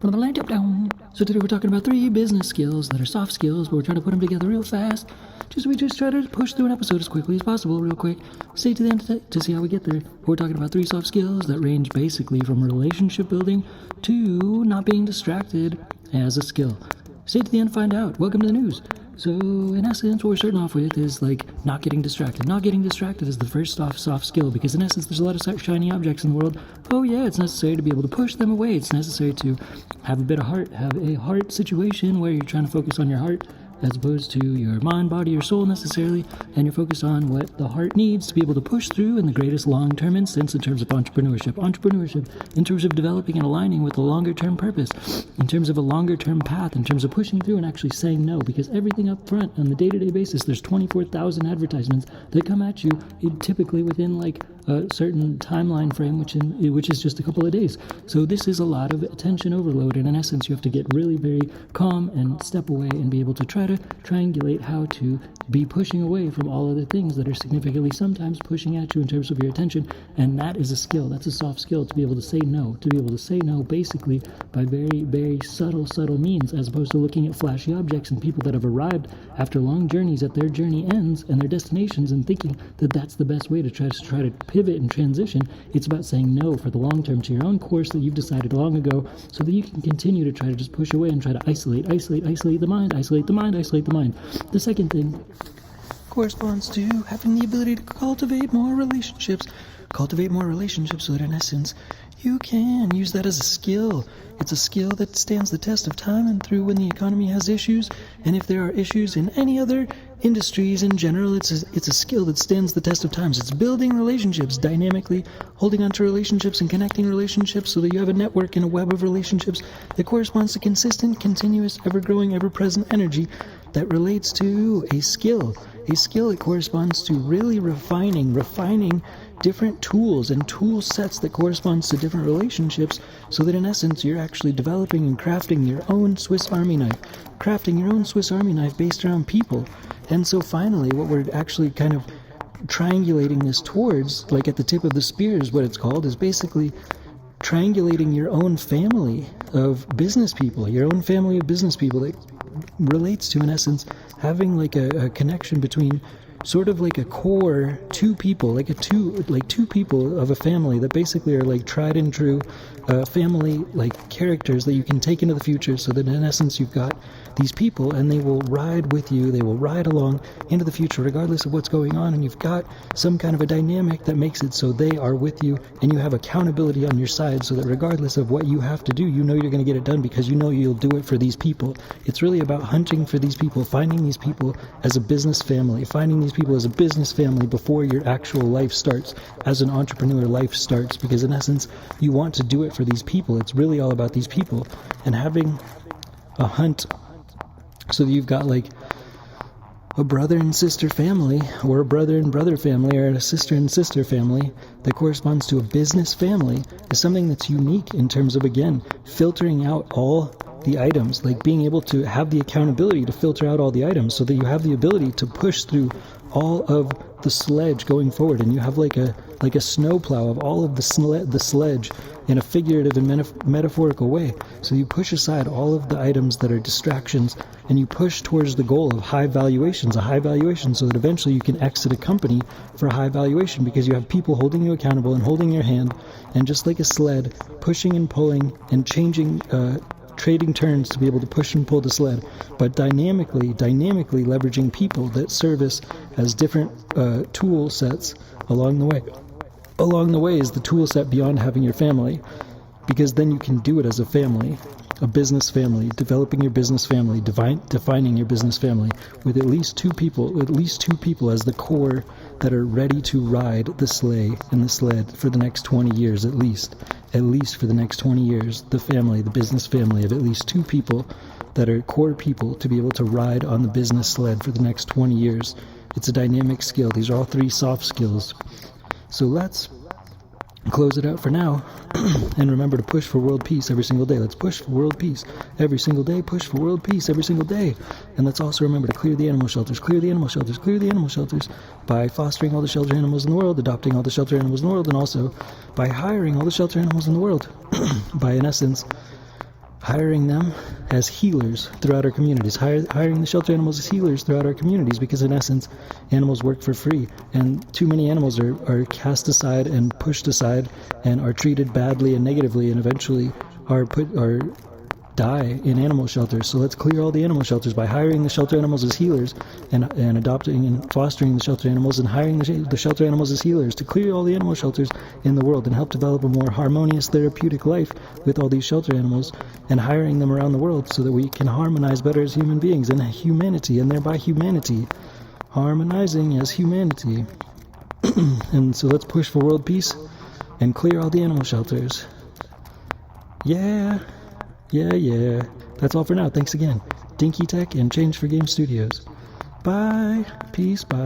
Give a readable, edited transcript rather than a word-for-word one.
So today we're talking about 3 business skills that are soft skills, but we're trying to put them together real fast. We just try to push through an episode as quickly as possible, real quick. Stay to the end to see how we get there. We're talking about 3 soft skills that range basically from relationship building to not being distracted as a skill. Stay to the end to find out. Welcome to the news. So, in essence, what we're starting off with is not getting distracted. Not getting distracted is the first soft skill, because in essence, there's a lot of shiny objects in the world. Oh yeah, it's necessary to be able to push them away. It's necessary to have a bit of heart, have a heart situation where you're trying to focus on your heart as opposed to your mind, body, or soul necessarily, and you're focused on what the heart needs to be able to push through in the greatest long-term instance in terms of entrepreneurship. Entrepreneurship in terms of developing and aligning with a longer-term purpose, in terms of a longer-term path, in terms of pushing through and actually saying no, because everything up front on the day-to-day basis, there's 24,000 advertisements that come at you typically within a certain timeline frame, which is just a couple of days. So this is a lot of attention overload, and in essence, you have to get really very calm and step away and be able to try to triangulate how to be pushing away from all of the things that are significantly sometimes pushing at you in terms of your attention. And that is a skill. That's a soft skill, to be able to say no, basically by very, very subtle means, as opposed to looking at flashy objects and people that have arrived after long journeys at their journey ends and their destinations and thinking that that's the best way to try to pivot and transition. It's about saying no for the long term to your own course that you've decided long ago, so that you can continue to try to just push away and try to isolate the mind. The second thing corresponds to having the ability to cultivate more relationships so that in essence you can use that as a skill. It's a skill that stands the test of time and through when the economy has issues, and if there are issues in any other industries in general, it's a skill that stands the test of times. It's building relationships dynamically, holding on to relationships and connecting relationships so that you have a network and a web of relationships that corresponds to consistent, continuous, ever-growing, ever-present energy that relates to a skill. A skill that corresponds to really refining different tools and tool sets that corresponds to different relationships, so that in essence you're actually developing and crafting your own Swiss Army knife based around people. And so finally, what we're actually kind of triangulating this towards, like at the tip of the spear is what it's called, is basically triangulating your own family of business people that relates to, in essence, having a connection between sort of like a core two people of a family that basically are tried and true family characters that you can take into the future, so that in essence you've got these people and they will ride with you, they will ride along into the future regardless of what's going on, and you've got some kind of a dynamic that makes it so they are with you and you have accountability on your side, so that regardless of what you have to do, you know you're going to get it done because you know you'll do it for these people. It's really about hunting for these people, finding these people as a business family, before your actual life starts, as an entrepreneur life starts, because in essence you want to do it for these people. It's really all about these people, and having a hunt so that you've got a brother and sister family, or a brother and brother family, or a sister and sister family that corresponds to a business family is something that's unique in terms of, again, filtering out all the items, being able to have the accountability to filter out all the items so that you have the ability to push through all of the sledge going forward, and you have like a snowplow of all of the sledge in a figurative and metaphorical way. So you push aside all of the items that are distractions and you push towards the goal of a high valuation, so that eventually you can exit a company for a high valuation, because you have people holding you accountable and holding your hand, and just like a sled, pushing and pulling and changing trading turns to be able to push and pull the sled, but dynamically leveraging people that service as different tool sets along the way. Along the way is the tool set beyond having your family, because then you can do it as a family, a business family, developing your business family, defining your business family with at least two people as the core that are ready to ride the sleigh and the sled for the next 20 years at least for the next 20 years, the business family of at least 2 people that are core people to be able to ride on the business sled for the next 20 years. It's a dynamic skill. These are all 3 soft skills. So let's close it out for now. And remember to push for world peace every single day. Let's push for world peace every single day. Push for world peace every single day. And let's also remember to clear the animal shelters by fostering all the shelter animals in the world, adopting all the shelter animals in the world, and also by hiring all the shelter animals in the world. By, in essence, hiring them as healers throughout our communities, hiring the shelter animals as healers throughout our communities, because in essence, animals work for free, and too many animals are cast aside and pushed aside and are treated badly and negatively, and eventually are die in animal shelters. So let's clear all the animal shelters by hiring the shelter animals as healers, and adopting and fostering the shelter animals, and hiring the shelter animals as healers to clear all the animal shelters in the world and help develop a more harmonious therapeutic life with all these shelter animals, and hiring them around the world so that we can harmonize better as human beings and humanity, and thereby humanity, harmonizing as humanity. And so let's push for world peace and clear all the animal shelters. Yeah. That's all for now. Thanks again. Dinky Tech and Change for Game Studios. Bye. Peace. Bye.